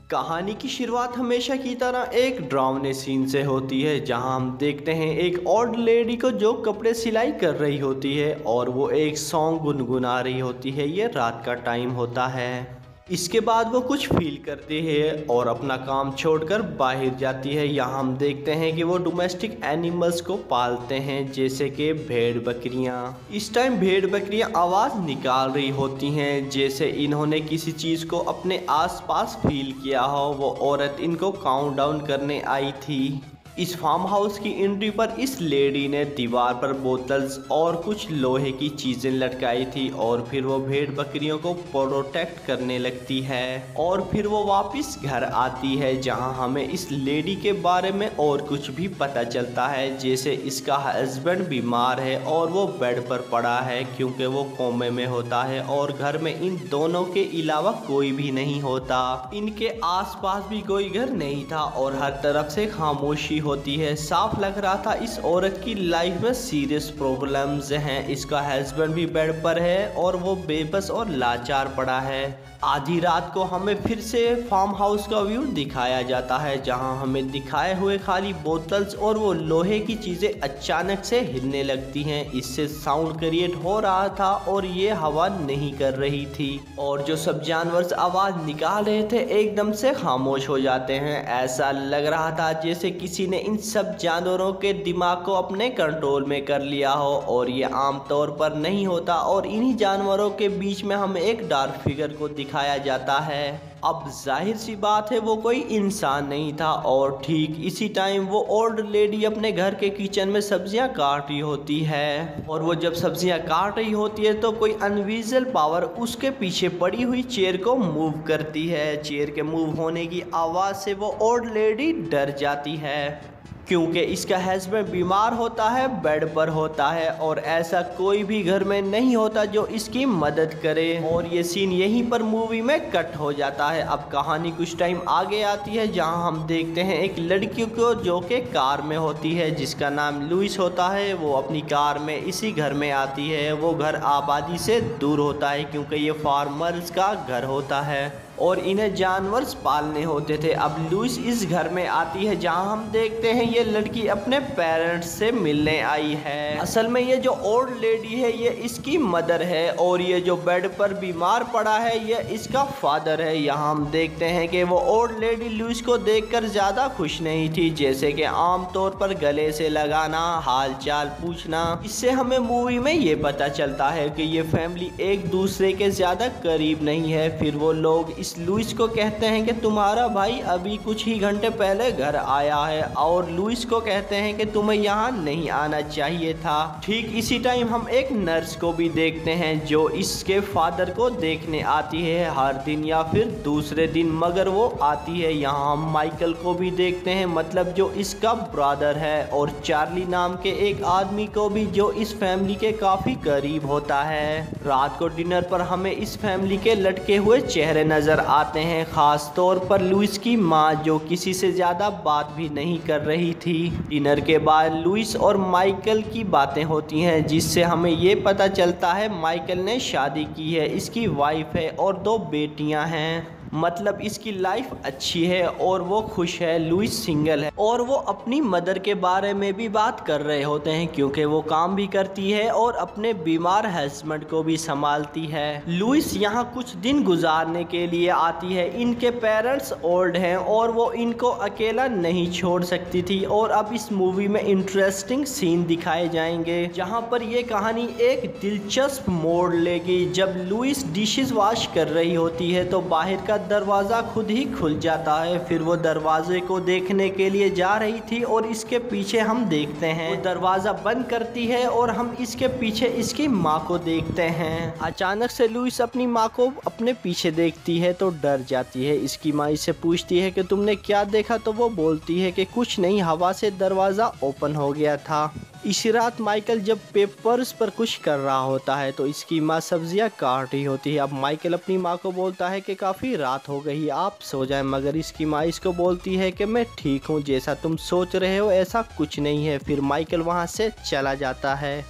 कहानी की शुरुआत हमेशा की तरह एक डरावने सीन से होती है, जहां हम देखते हैं एक ओल्ड लेडी को जो कपड़े सिलाई कर रही होती है और वो एक सॉन्ग गुनगुना रही होती है। ये रात का टाइम होता है। इसके बाद वो कुछ फील करती है और अपना काम छोड़कर बाहर जाती है। यहाँ हम देखते हैं कि वो डोमेस्टिक एनिमल्स को पालते हैं, जैसे कि भेड़ बकरियाँ। इस टाइम भेड़ बकरियाँ आवाज़ निकाल रही होती हैं, जैसे इन्होंने किसी चीज़ को अपने आसपास फील किया हो। वो औरत इनको काउंट डाउन करने आई थी। इस फार्म हाउस की एंट्री पर इस लेडी ने दीवार पर बोतल्स और कुछ लोहे की चीज़ें लटकाई थी और फिर वो भेड़ बकरियों को प्रोटेक्ट करने लगती है और फिर वो वापस घर आती है, जहां हमें इस लेडी के बारे में और कुछ भी पता चलता है, जैसे इसका हस्बैंड बीमार है और वो बेड पर पड़ा है क्योंकि वो कोमे में होता है और घर में इन दोनों के अलावा कोई भी नहीं होता। इनके आसपास भी कोई घर नहीं था और हर तरफ से खामोशी होती है। साफ लग रहा था इस औरत की लाइफ में सीरियस प्रॉब्लम्स हैं। इसका हस्बैंड भी बेड पर है और वो बेबस और लाचार पड़ा है। आधी रात को हमें फिर से फार्म हाउस का व्यू दिखाया जाता है, जहां हमें दिखाए हुए खाली बोतल्स और वो लोहे की चीज़ें अचानक से हिलने लगती हैं। इससे साउंड क्रिएट हो रहा था और ये हवा नहीं कर रही थी और जो सब जानवर आवाज़ निकाल रहे थे एकदम से खामोश हो जाते हैं। ऐसा लग रहा था जैसे किसी ने इन सब जानवरों के दिमाग को अपने कंट्रोल में कर लिया हो और ये आमतौर पर नहीं होता। और इन्हीं जानवरों के बीच में हमें एक डार्क फिगर को दिखाया जाता है। अब जाहिर सी बात है वो कोई इंसान नहीं था और ठीक इसी टाइम वो ओल्ड लेडी अपने घर के किचन में सब्जियां काट रही होती है और वो जब सब्जियां काट रही होती है तो कोई अनविजिबल पावर उसके पीछे पड़ी हुई चेयर को मूव करती है। चेयर के मूव होने की आवाज़ से वो ओल्ड लेडी डर जाती है क्योंकि इसका हस्बैंड बीमार होता है, बेड पर होता है और ऐसा कोई भी घर में नहीं होता जो इसकी मदद करे। और ये सीन यहीं पर मूवी में कट हो जाता है। अब कहानी कुछ टाइम आगे आती है, जहां हम देखते हैं एक लड़की को जो कि कार में होती है, जिसका नाम लुइस होता है। वो अपनी कार में इसी घर में आती है। वो घर आबादी से दूर होता है क्योंकि ये फार्मर्स का घर होता है और इन्हें जानवर पालने होते थे। अब लुइस इस घर में आती है, जहां हम देखते हैं ये लड़की अपने पेरेंट्स से मिलने आई है। असल में ये जो ओल्ड लेडी है ये इसकी मदर है और ये जो बेड पर बीमार पड़ा है ये इसका फादर है। यहाँ हम देखते हैं कि वो ओल्ड लेडी लुइस को देखकर ज़्यादा खुश नहीं थी, जैसे कि आमतौर पर गले से लगाना, हाल चाल पूछना। इससे हमें मूवी में ये पता चलता है कि ये फैमिली एक दूसरे के ज़्यादा करीब नहीं है। फिर वो लोग इस लुइस को कहते हैं कि तुम्हारा भाई अभी कुछ ही घंटे पहले घर आया है और लुइस को कहते हैं कि तुम्हें यहाँ नहीं आना चाहिए था। ठीक इसी टाइम हम एक नर्स को भी देखते हैं जो इसके फादर को देखने आती है हर दिन या फिर दूसरे दिन, मगर वो आती है। यहाँ हम माइकल को भी देखते हैं, मतलब जो इसका ब्रदर है, और चार्ली नाम के एक आदमी को भी जो इस फैमिली के काफी करीब होता है। रात को डिनर पर हमें इस फैमिली के लटके हुए चेहरे नजर आते हैं, खास तौर पर लुइस की माँ जो किसी से ज्यादा बात भी नहीं कर रही थी। डिनर के बाद लुइस और माइकल की बातें होती हैं, जिससे हमें ये पता चलता है माइकल ने शादी की है, इसकी वाइफ है और 2 बेटियां हैं। मतलब इसकी लाइफ अच्छी है और वो खुश है। लुइस सिंगल है और वो अपनी मदर के बारे में भी बात कर रहे होते हैं क्योंकि वो काम भी करती है और अपने बीमार हस्बैंड को भी संभालती है। लुइस यहाँ कुछ दिन गुजारने के लिए आती है। इनके पेरेंट्स ओल्ड हैं और वो इनको अकेला नहीं छोड़ सकती थी। और अब इस मूवी में इंटरेस्टिंग सीन दिखाए जाएंगे, जहाँ पर ये कहानी एक दिलचस्प मोड़ लेगी। जब लुइस डिशेस वॉश कर रही होती है तो बाहर का दरवाजा खुद ही खुल जाता है। फिर वो दरवाजे को देखने के लिए जा रही थी और इसके पीछे हम देखते हैं वो दरवाजा बंद करती है और हम इसके पीछे इसकी माँ को देखते हैं। अचानक से लुइस अपनी माँ को अपने पीछे देखती है तो डर जाती है। इसकी माँ इससे पूछती है कि तुमने क्या देखा, तो वो बोलती है कि कुछ नहीं, हवा से दरवाजा ओपन हो गया था। इसी रात माइकल जब पेपर्स पर कुछ कर रहा होता है तो इसकी माँ सब्जियां काट रही होती है। अब माइकल अपनी माँ को बोलता है कि काफ़ी रात हो गई, आप सो जाएं, मगर इसकी माँ इसको बोलती है कि मैं ठीक हूँ, जैसा तुम सोच रहे हो ऐसा कुछ नहीं है। फिर माइकल वहाँ से चला जाता है।